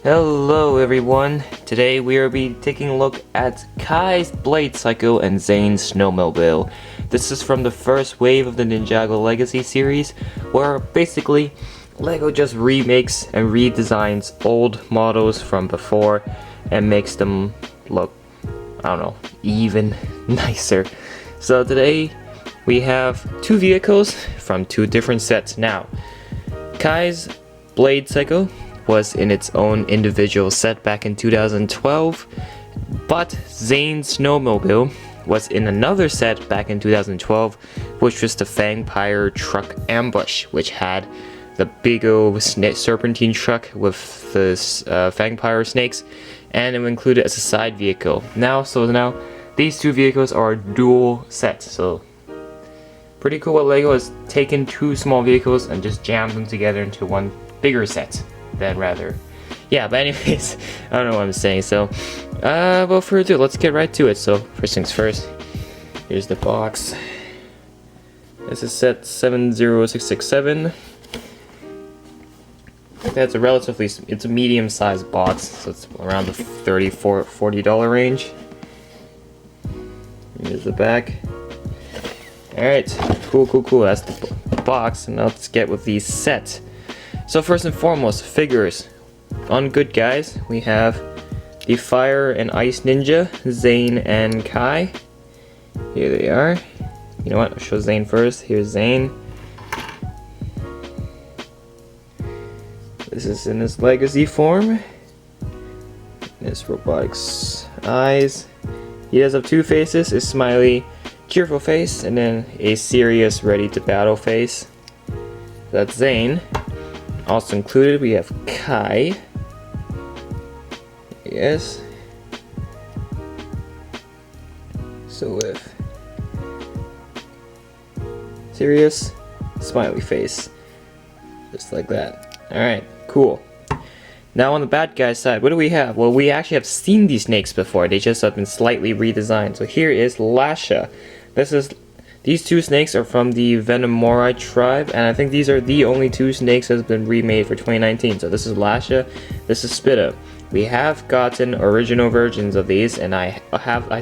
Hello everyone, today we will be taking a look at Kai's Blade Cycle and Zane's Snowmobile. This is from the first wave of the Ninjago Legacy series, where basically LEGO just remakes and redesigns old models from before and makes them look, I don't know, even nicer. So today we have two vehicles from two different sets. Now, Kai's Blade Cycle was in its own individual set back in 2012, but Zane's Snowmobile was in another set back in 2012, which was the Fangpire Truck Ambush, which had the big old serpentine truck with the Fangpire snakes, and it was included as a side vehicle. Now these two vehicles are dual sets, so pretty cool what LEGO has taken two small vehicles and just jammed them together into one bigger set. But anyways, I don't know what I'm saying, so without further ado, let's get right to it. So first things first, here's the box. This is set 70667. That's it's a medium-sized box, so it's around the $40 range. Here's the back. Alright, cool. That's the box, and now let's get with these sets. So first and foremost, figures. On good guys, we have the Fire and Ice Ninja, Zane and Kai. Here they are. You know what, I'll show Zane first. Here's Zane. This is in his legacy form. His robotics eyes. He does have two faces, a smiley, cheerful face, and then a serious, ready to battle face. That's Zane. Also included, we have Kai. Yes. So with serious, smiley face, just like that. All right, cool. Now on the bad guy side, what do we have? Well, we actually have seen these snakes before. They just have been slightly redesigned. So here is Lasha. These two snakes are from the Venomori tribe, and I think these are the only two snakes that have been remade for 2019. So this is Lasha, this is Spitta. We have gotten original versions of these, and I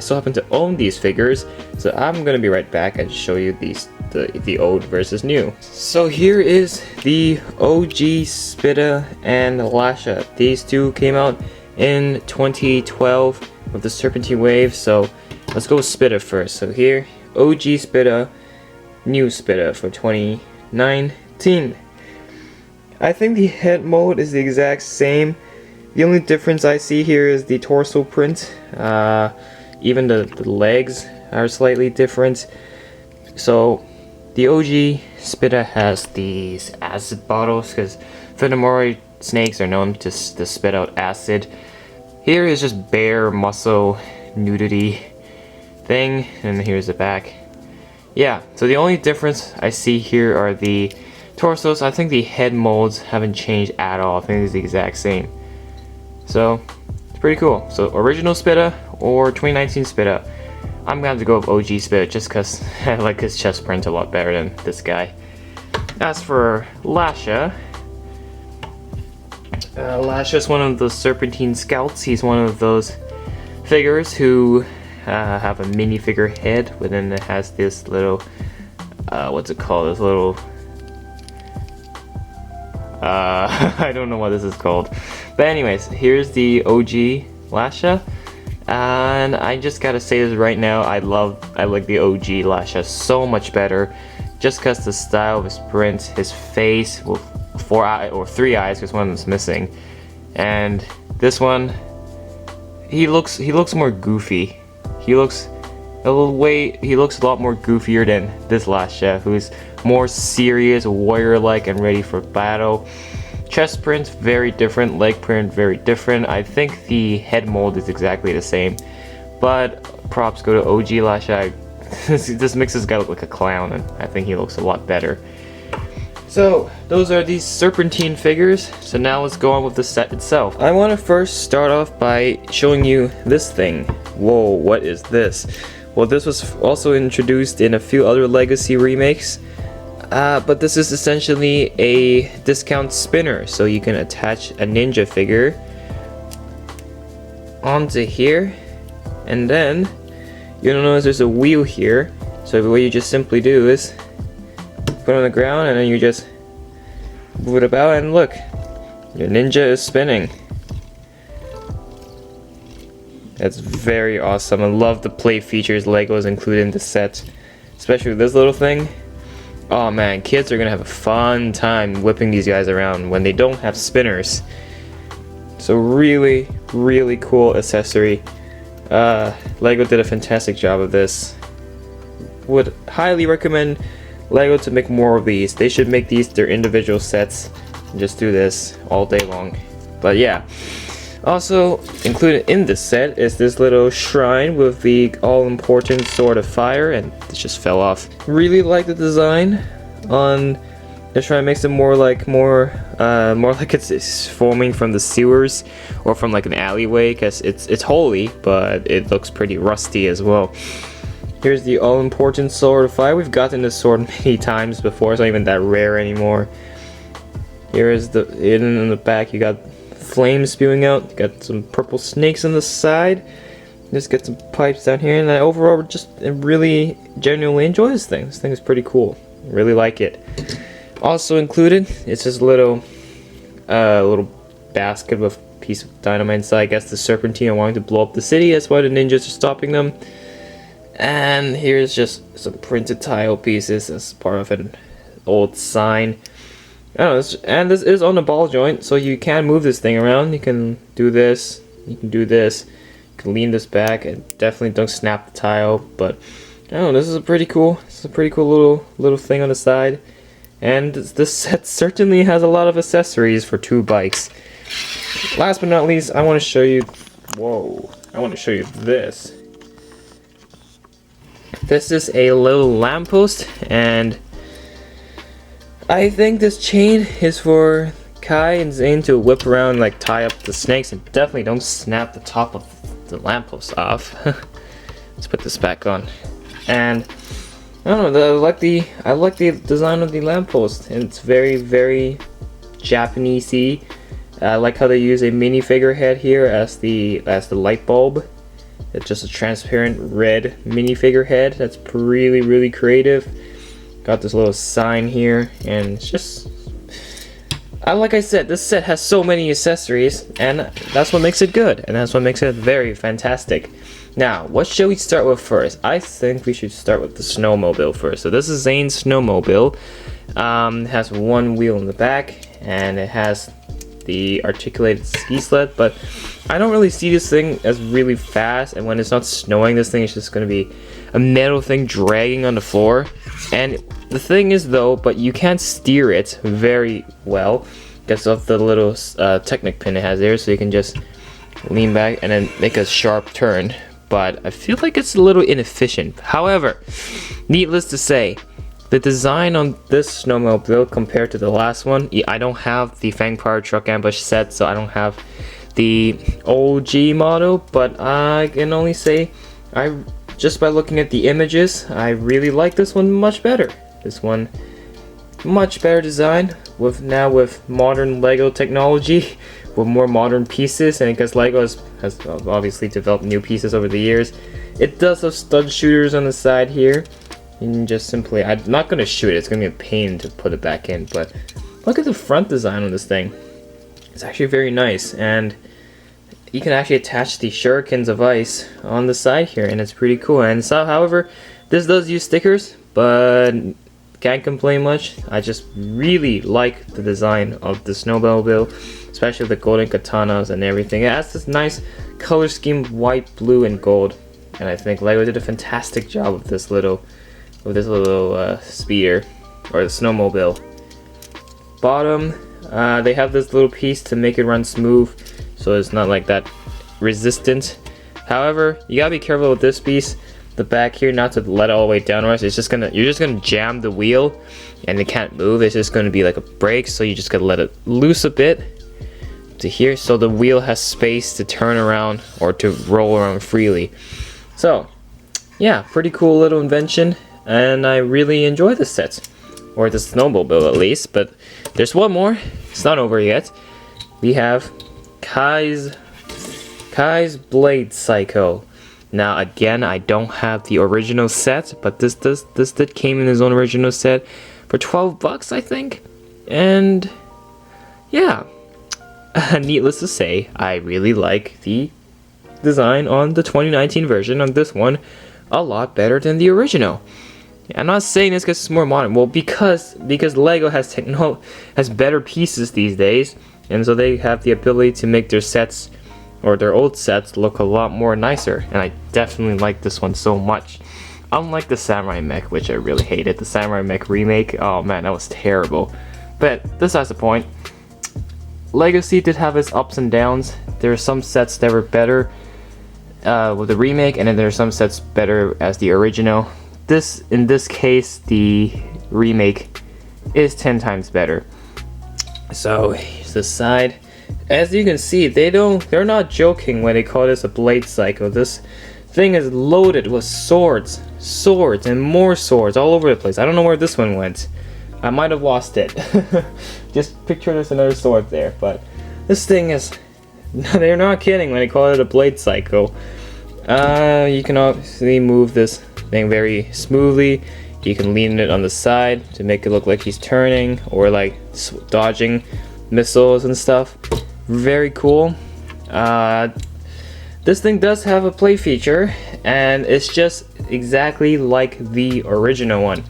still happen to own these figures, so I'm gonna be right back and show you the old versus new. So here is the OG Spitta and Lasha. These two came out in 2012 with the Serpentine Wave, so let's go with Spitta first. So here, OG Spitta, new Spitta for 2019. I think the head mold is the exact same. The only difference I see here is the torso print. Even the legs are slightly different. So the OG Spitta has these acid bottles because Venomori snakes are known to spit out acid. Here is just bare muscle nudity thing, and here's the back. Yeah, so the only difference I see here are the torsos. I think the head molds haven't changed at all. I think it's the exact same. So it's pretty cool. So original Spitta or 2019 Spitta. I'm gonna have to go with OG Spitta just because I like his chest print a lot better than this guy. As for Lasha, Lasha's one of the Serpentine Scouts. He's one of those figures who have a minifigure head, but then it has this little, what's it called? This little, I don't know what this is called. But anyways, here's the OG Lasha, and I just gotta say this right now. I like the OG Lasha so much better, just because the style of his print, his face with 3 eyes, because one of them's missing, and this one, he looks more goofy. He looks a lot more goofier than this Lasha, who's more serious, warrior-like, and ready for battle. Chest print, very different. Leg print, very different. I think the head mold is exactly the same, but props go to OG Lasha. This makes this guy look like a clown, and I think he looks a lot better. So those are these Serpentine figures. So now let's go on with the set itself. I want to first start off by showing you this thing. Whoa, what is this? Well, this was also introduced in a few other Legacy remakes. But this is essentially a discount spinner, so you can attach a ninja figure onto here, and then you'll notice there's a wheel here. So what you just simply do is put it on the ground, and then you just move it about, and look, your ninja is spinning. That's very awesome. I love the play features Lego is included in the set, especially with this little thing. Oh man, kids are gonna have a fun time whipping these guys around when they don't have spinners. So really, really cool accessory. Lego did a fantastic job of this. Would highly recommend Lego to make more of these. They should make these their individual sets and just do this all day long. But yeah. Also included in this set is this little shrine with the all-important sword of fire, and it just fell off. Really like the design on the shrine. Makes it more like it's forming from the sewers or from like an alleyway, because it's holy, but it looks pretty rusty as well. Here's the all-important sword of fire. We've gotten this sword many times before. It's not even that rare anymore. Here is the in the back. You got flames spewing out, got some purple snakes on the side, just get some pipes down here, and I overall just really genuinely enjoy this thing. This thing is pretty cool, really like it. Also included is this little basket with a piece of dynamite inside. I guess the serpentine are wanting to blow up the city, that's why the ninjas are stopping them. And here's just some printed tile pieces as part of an old sign. I don't know, and this is on the ball joint, so you can move this thing around. You can do this, you can do this, you can lean this back, and definitely don't snap the tile. But I don't know, this is a pretty cool little thing on the side. And this set certainly has a lot of accessories for two bikes. Last but not least, I want to show you. Whoa! I want to show you this. This is a little lamppost, and I think this chain is for Kai and Zane to whip around, like tie up the snakes, and definitely don't snap the top of the lamppost off. Let's put this back on. And I don't know, I like the design of the lamppost, and it's very, very Japanesey. I like how they use a minifigure head here as the light bulb. It's just a transparent red minifigure head. That's really, really creative. Got this little sign here, and it's just, like I said, this set has so many accessories, and that's what makes it good, and that's what makes it very fantastic. Now, what should we start with first? I think we should start with the snowmobile first. So this is Zane's snowmobile. It has one wheel in the back, and it has the articulated ski sled, but I don't really see this thing as really fast, and when it's not snowing, this thing is just going to be a metal thing dragging on the floor. And the thing is though, but you can't steer it very well because of the little Technic pin it has there, so you can just lean back and then make a sharp turn. But I feel like it's a little inefficient. However, needless to say, the design on this snowmobile compared to the last one, I don't have the Fang Power Truck Ambush set, so I don't have the OG model, but I can only say, just by looking at the images, I really like this one much better. This one, much better design, with modern Lego technology, with more modern pieces, and because Lego has obviously developed new pieces over the years. It does have stud shooters on the side here. You can just simply, I'm not going to shoot it, it's going to be a pain to put it back in, but look at the front design on this thing. It's actually very nice, and you can actually attach the shurikens of ice on the side here, and it's pretty cool. And so, however, this does use stickers, but can't complain much. I just really like the design of the snowmobile, especially the golden katanas and everything. It has this nice color scheme of white, blue, and gold, and I think Lego did a fantastic job with this little speeder, or the snowmobile. Bottom, they have this little piece to make it run smooth, so it's not like that resistant. However, you gotta be careful with this piece, the back here, not to let it all the way down, or else you're just gonna jam the wheel, and it can't move. It's just gonna be like a brake, so you just gotta let it loose a bit to here, so the wheel has space to turn around or to roll around freely. So, yeah, pretty cool little invention. And I really enjoy this set, or the snowmobile at least. But there's one more, it's not over yet. We have Kai's Kai's Blade Psycho. Now again, I don't have the original set, but this did came in his own original set for 12 bucks, I think. And yeah, needless to say, I really like the design on the 2019 version of this one a lot better than the original. I'm not saying this because it's more modern. Well, because Lego has better pieces these days, and so they have the ability to make their sets or their old sets look a lot more nicer. And I definitely like this one so much. Unlike the Samurai Mech, which I really hated, the Samurai Mech remake. Oh man, that was terrible. But besides the point, Legacy did have its ups and downs. There are some sets that were better with the remake, and then there are some sets better as the original. In this case, the remake is 10 times better. So here's the side. As you can see, they're not joking when they call this a Blade Psycho. This thing is loaded with swords, and more swords all over the place. I don't know where this one went. I might have lost it. Just picture there's another sword there, but this thing is, they're not kidding when they call it a Blade Psycho. You can obviously move this thing very smoothly. You can lean it on the side to make it look like he's turning or like dodging missiles and stuff. Very cool. This thing does have a play feature, and it's just exactly like the original one.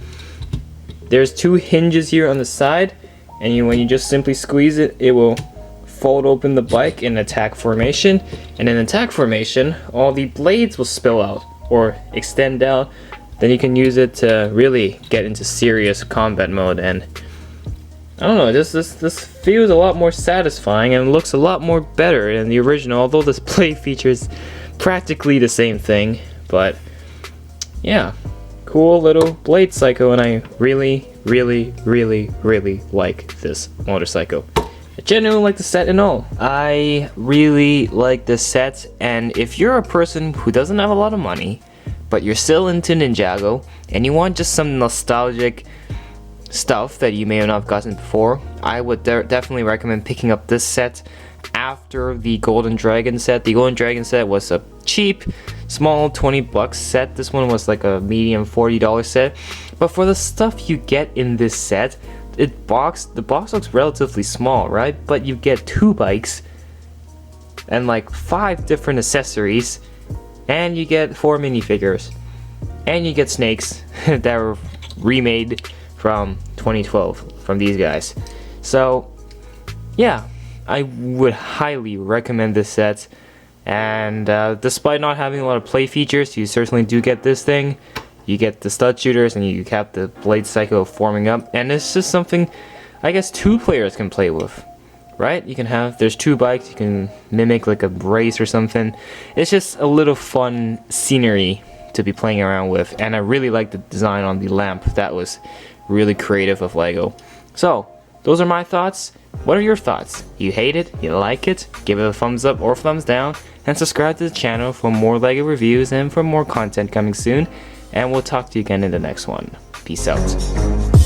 There's two hinges here on the side, and when you just simply squeeze it, it will fold open the bike in attack formation, and in attack formation, all the blades will spill out or extend out. Then you can use it to really get into serious combat mode, and I don't know, this feels a lot more satisfying and looks a lot more better than the original, although this play feature is practically the same thing. But yeah, cool little Blade Psycho, and I really like this motorcycle. I genuinely like the set and all. I really like this set, and if you're a person who doesn't have a lot of money, but you're still into Ninjago, and you want just some nostalgic stuff that you may not have gotten before, I would definitely recommend picking up this set after the Golden Dragon set. The Golden Dragon set was a cheap, small 20 bucks set. This one was like a medium $40 set. But for the stuff you get in this set, the box looks relatively small, right? But you get 2 bikes and like 5 different accessories, and you get 4 minifigures, and you get snakes that were remade from 2012 from these guys. So yeah, I would highly recommend this set, and despite not having a lot of play features, you certainly do get this thing. You get the stud shooters, and you have the Blade Psycho forming up, and it's just something I guess 2 players can play with, right? You can have, there's 2 bikes, you can mimic like a race or something. It's just a little fun scenery to be playing around with, and I really like the design on the lamp. That was really creative of Lego. So those are my thoughts. What are your thoughts? You hate it? You like it? Give it a thumbs up or thumbs down, and subscribe to the channel for more Lego reviews and for more content coming soon, and we'll talk to you again in the next one. Peace out.